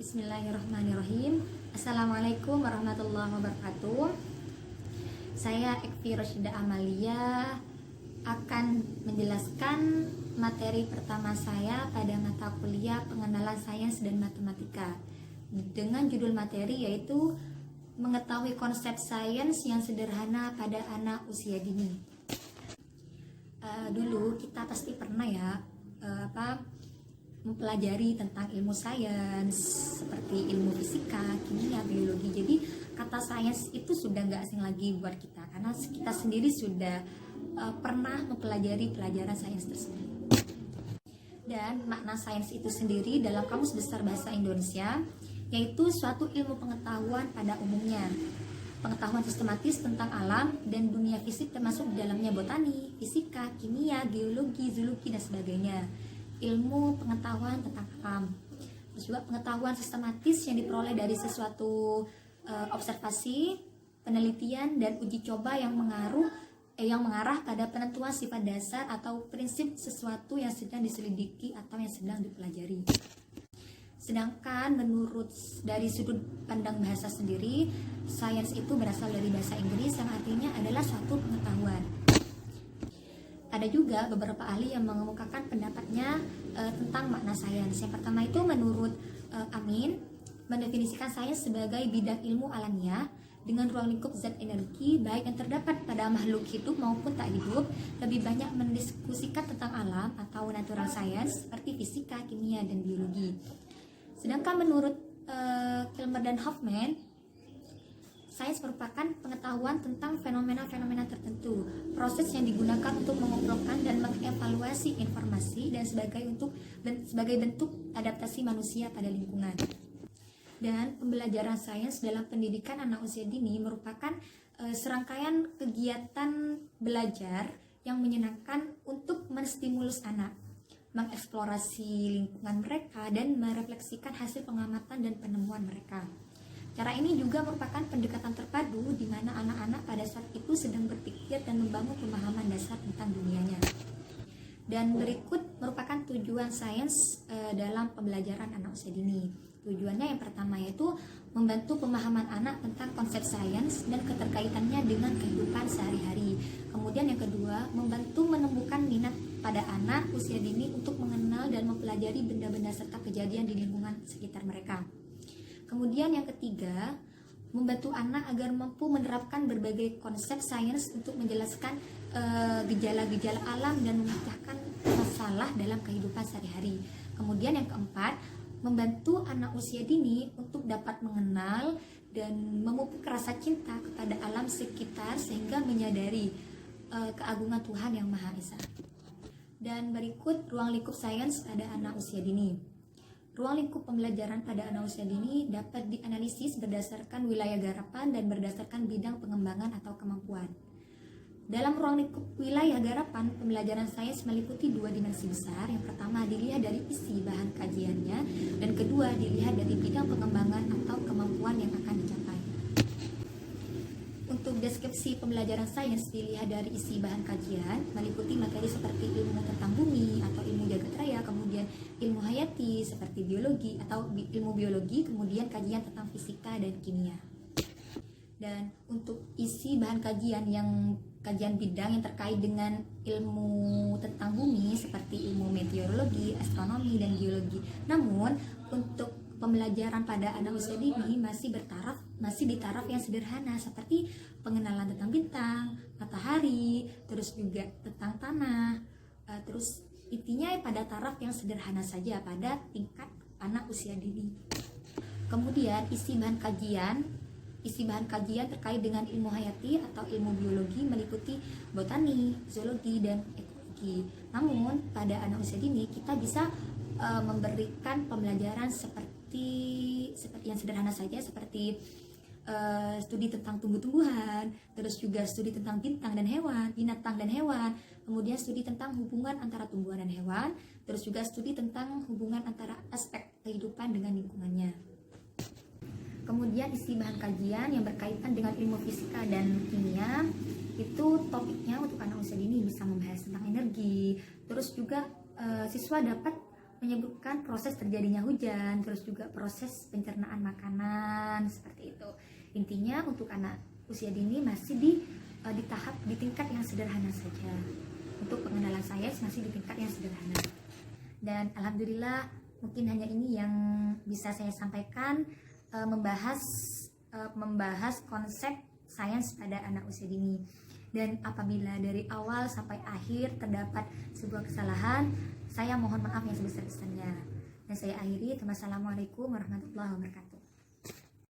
Bismillahirrahmanirrahim. Assalamualaikum warahmatullahi wabarakatuh. Saya Ekfi Roshida Amalia akan menjelaskan materi pertama saya pada mata kuliah Pengenalan Sains dan Matematika dengan judul materi yaitu mengetahui konsep sains yang sederhana pada anak usia dini. Dulu kita pasti pernah ya mempelajari tentang ilmu sains seperti ilmu fisika, kimia, biologi. Jadi kata sains itu sudah nggak asing lagi buat kita karena kita sendiri sudah pernah mempelajari pelajaran sains tersebut. Dan makna sains itu sendiri dalam Kamus Besar Bahasa Indonesia yaitu suatu ilmu pengetahuan pada umumnya, pengetahuan sistematis tentang alam dan dunia fisik termasuk di dalamnya botani, fisika, kimia, geologi, zoologi dan sebagainya. Ilmu pengetahuan tentang alam, terus juga pengetahuan sistematis yang diperoleh dari sesuatu observasi, penelitian dan uji coba yang mengarah pada penentuan sifat dasar atau prinsip sesuatu yang sedang diselidiki atau yang sedang dipelajari. Sedangkan menurut dari sudut pandang bahasa sendiri, sains itu berasal dari bahasa Inggris yang artinya adalah suatu pengetahuan. Ada juga beberapa ahli yang mengemukakan pendapatnya tentang makna sains. Yang pertama itu menurut Amin mendefinisikan sains sebagai bidang ilmu alamiah dengan ruang lingkup zat energi baik yang terdapat pada makhluk hidup maupun tak hidup, lebih banyak mendiskusikan tentang alam atau natural science seperti fisika, kimia, dan biologi. Sedangkan menurut Kilmer dan Hoffman, sains merupakan pengetahuan tentang fenomena-fenomena tertentu, proses yang digunakan untuk mengumpulkan dan mengevaluasi informasi dan sebagai bentuk adaptasi manusia pada lingkungan. Dan pembelajaran sains dalam pendidikan anak usia dini merupakan serangkaian kegiatan belajar yang menyenangkan untuk menstimulus anak, mengeksplorasi lingkungan mereka dan merefleksikan hasil pengamatan dan penemuan mereka. Cara ini juga merupakan pendekatan terpadu di mana anak-anak pada saat itu sedang berpikir dan membangun pemahaman dasar tentang dunianya. Dan berikut merupakan tujuan sains dalam pembelajaran anak usia dini. Tujuannya yang pertama yaitu membantu pemahaman anak tentang konsep sains dan keterkaitannya dengan kehidupan sehari-hari. Kemudian yang kedua, membantu menumbuhkan minat pada anak usia dini untuk mengenal dan mempelajari benda-benda serta kejadian di lingkungan sekitar mereka. Kemudian yang ketiga, membantu anak agar mampu menerapkan berbagai konsep sains untuk menjelaskan gejala-gejala alam dan memecahkan masalah dalam kehidupan sehari-hari. Kemudian yang keempat, membantu anak usia dini untuk dapat mengenal dan memupuk rasa cinta kepada alam sekitar sehingga menyadari keagungan Tuhan Yang Maha Esa. Dan berikut ruang lingkup sains pada anak usia dini. Ruang lingkup pembelajaran pada anak usia dini dapat dianalisis berdasarkan wilayah garapan dan berdasarkan bidang pengembangan atau kemampuan. Dalam ruang lingkup wilayah garapan, pembelajaran sains meliputi dua dimensi besar. Yang pertama dilihat dari isi bahan kajiannya, dan kedua dilihat dari bidang pengembangan atau kemampuan yang akan dicapai. Untuk deskripsi pembelajaran sains dilihat dari isi bahan kajian, meliputi materi seperti ilmu tentang bumi atau ilmu jagat raya, kemudian ilmu hayati seperti biologi atau ilmu biologi, kemudian kajian tentang fisika dan kimia. Dan untuk isi bahan kajian kajian bidang yang terkait dengan ilmu tentang bumi seperti ilmu meteorologi, astronomi, dan geologi. Namun untuk pembelajaran pada anak usia dini masih di taraf yang sederhana seperti pengenalan tentang bintang, matahari, terus juga tentang tanah, terus intinya pada taraf yang sederhana saja pada tingkat anak usia dini. Kemudian isi bahan kajian terkait dengan ilmu hayati atau ilmu biologi meliputi botani, zoologi, dan ekologi. Namun pada anak usia dini kita bisa memberikan pembelajaran seperti yang sederhana saja seperti studi tentang tumbuh-tumbuhan, terus juga studi tentang binatang dan hewan, kemudian studi tentang hubungan antara tumbuhan dan hewan, terus juga studi tentang hubungan antara aspek kehidupan dengan lingkungannya. Kemudian isi bahan kajian yang berkaitan dengan ilmu fisika dan kimia, itu topiknya untuk anak usia dini bisa membahas tentang energi, terus juga siswa dapat menyebutkan proses terjadinya hujan, terus juga proses pencernaan makanan seperti itu. Intinya untuk anak usia dini masih di tingkat yang sederhana saja. Untuk pengenalan sains masih di tingkat yang sederhana. Dan alhamdulillah mungkin hanya ini yang bisa saya sampaikan, membahas konsep sains pada anak usia dini. Dan apabila dari awal sampai akhir terdapat sebuah kesalahan, saya mohon maaf yang sebesar-besarnya. Dan saya akhiri, wassalamualaikum warahmatullahi wabarakatuh.